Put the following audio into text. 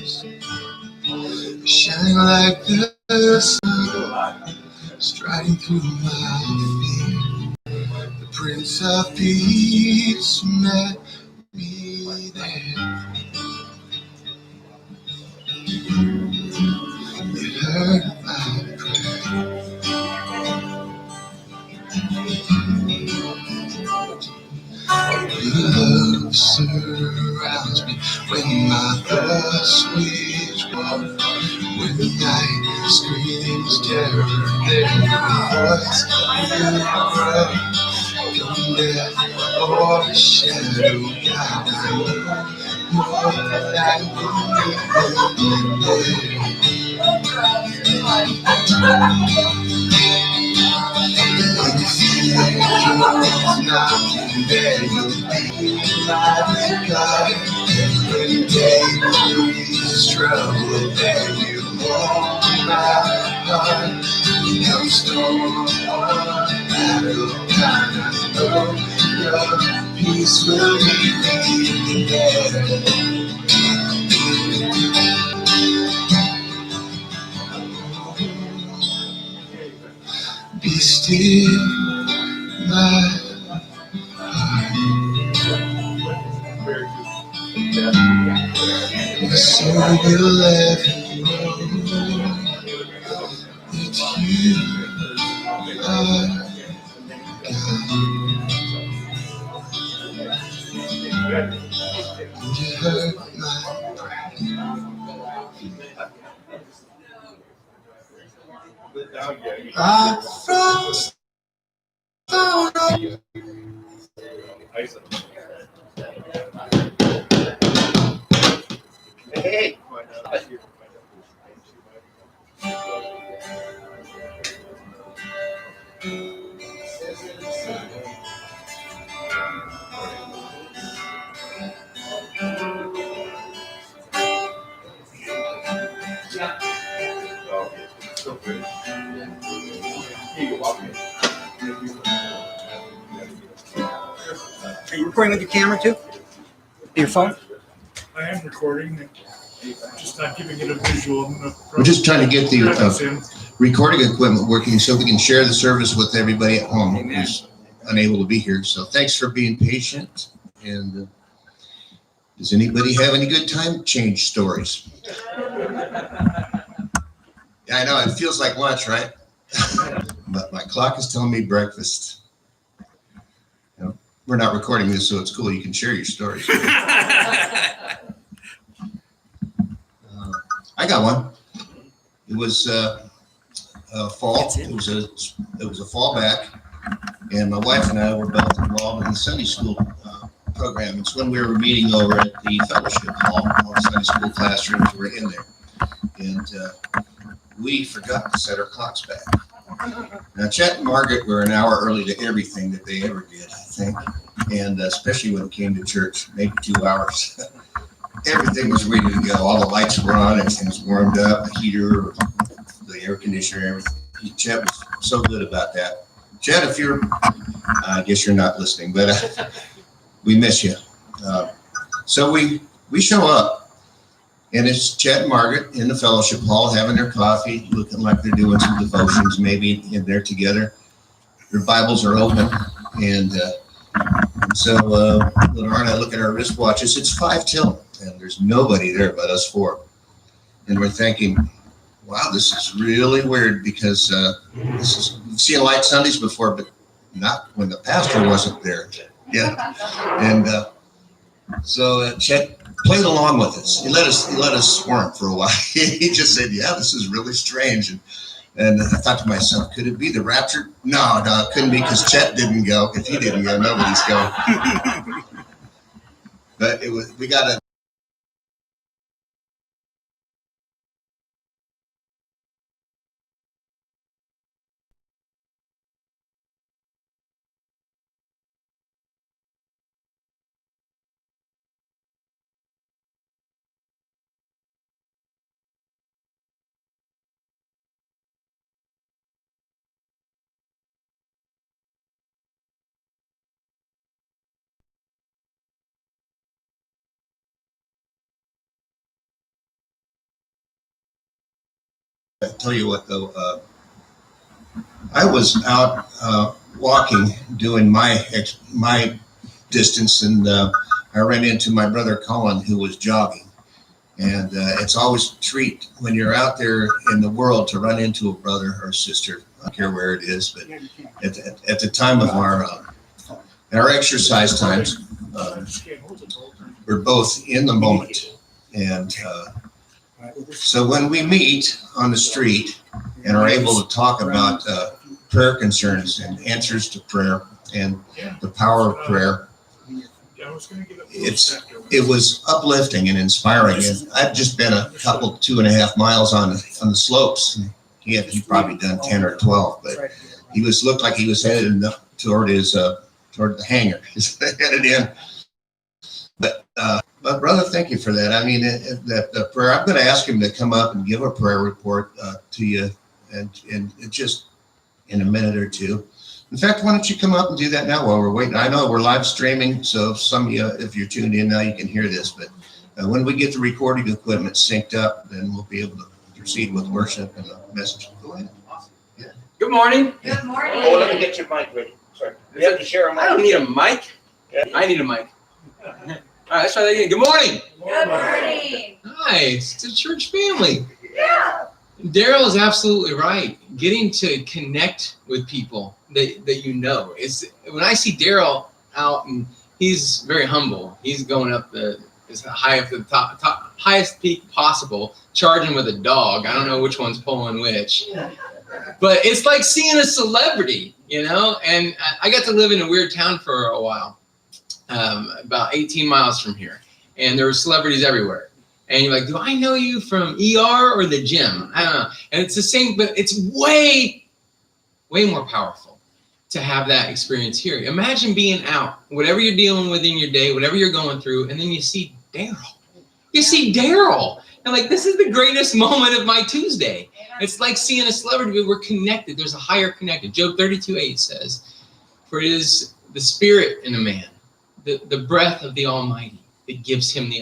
Shine like the sun, striding through my fear. The Prince of Peace met me there. It heard my prayer. Love surrounds me when my thoughts wage war. When the night screams terror, then your voice will grow. Come death or a shadow, God, I know more than I believe. When you feel like knocking, there you'll be my God. When day brings trouble, there you hold my heart. Come storm or battle, God, I know your peace will lead me there. Be still, my my soul will let know that you are God. You heard my I froze on. Are you recording with your camera too? Your phone? I am recording, just not giving it a visual. We're just trying to get the recording equipment working so we can share the service with everybody at home who's unable to be here. So thanks for being patient. And does anybody have any good time change stories? Yeah, I know it feels like lunch, right? But my clock is telling me breakfast. You know, we're not recording this, so it's cool. You can share your stories. I got one. It was fall. It was a fall back, and my wife and I were both involved in the Sunday school program. It's when we were meeting over at the fellowship hall. All the Sunday school classrooms were in there, and we forgot to set our clocks back. Now, Chet and Margaret were an hour early to everything that they ever did, I think, and especially when it came to church, maybe 2 hours. Everything was ready to go. All the lights were on, everything was warmed up, the heater, the air conditioner, everything. Chet was so good about that. Chet, if you're, I guess you're not listening, but we miss you. So we show up. And it's Chet and Margaret in the fellowship hall having their coffee, looking like they're doing some devotions, maybe in there together. Their Bibles are open. And so Lenore and I look at our wristwatches. It's 5 till, and there's nobody there but us four. And we're thinking, wow, this is really weird because we've seen Light Sundays before, but not when the pastor wasn't there. Yeah. And so Chet played along with us. He let us squirm for a while. He just said, "Yeah, this is really strange." And I thought to myself, could it be the rapture? No, it couldn't be because Chet didn't go. If he didn't go, nobody's going. But we got a tell you what though, I was out walking, doing my distance, and I ran into my brother Colin, who was jogging. And it's always a treat when you're out there in the world to run into a brother or sister. I don't care where it is, but at the time of our exercise times, we're both in the moment. And so when we meet on the street and are able to talk about prayer concerns and answers to prayer and the power of prayer, it was uplifting and inspiring. And I've just been a couple 2.5 miles on the slopes. He probably done 10 or 12, but he looked like he was headed toward the hangar. He's headed in. But brother, thank you for that. I mean, that prayer. I'm going to ask him to come up and give a prayer report to you, and just in a minute or two. In fact, why don't you come up and do that now while we're waiting? I know we're live streaming, so if some of you, if you're tuned in now, you can hear this. But when we get the recording equipment synced up, then we'll be able to proceed with worship and the message. Go ahead. Yeah. Good morning. Good morning. Oh, let me get your mic ready. Sorry. You have to share a mic. I don't need a mic. Yeah. I need a mic. All right, let's try that again. Good morning. Good morning. Hi, it's the church family. Yeah. Daryl is absolutely right. Getting to connect with people that you know is when I see Daryl out, and he's very humble. He's going up as high up the top highest peak possible, charging with a dog. I don't know which one's pulling which, but it's like seeing a celebrity, you know. And I got to live in a weird town for a while, about 18 miles from here, and there were celebrities everywhere. And you're like, do I know you from ER or the gym? I don't know. And it's the same, but it's way more powerful to have that experience here. Imagine being out, whatever you're dealing with in your day, whatever you're going through, and then you see Daryl. You see Daryl. And like, this is the greatest moment of my Tuesday. It's like seeing a celebrity, but we're connected. There's a higher connected. Job 32:8 says, for it is the spirit in a man, the breath of the Almighty that gives him the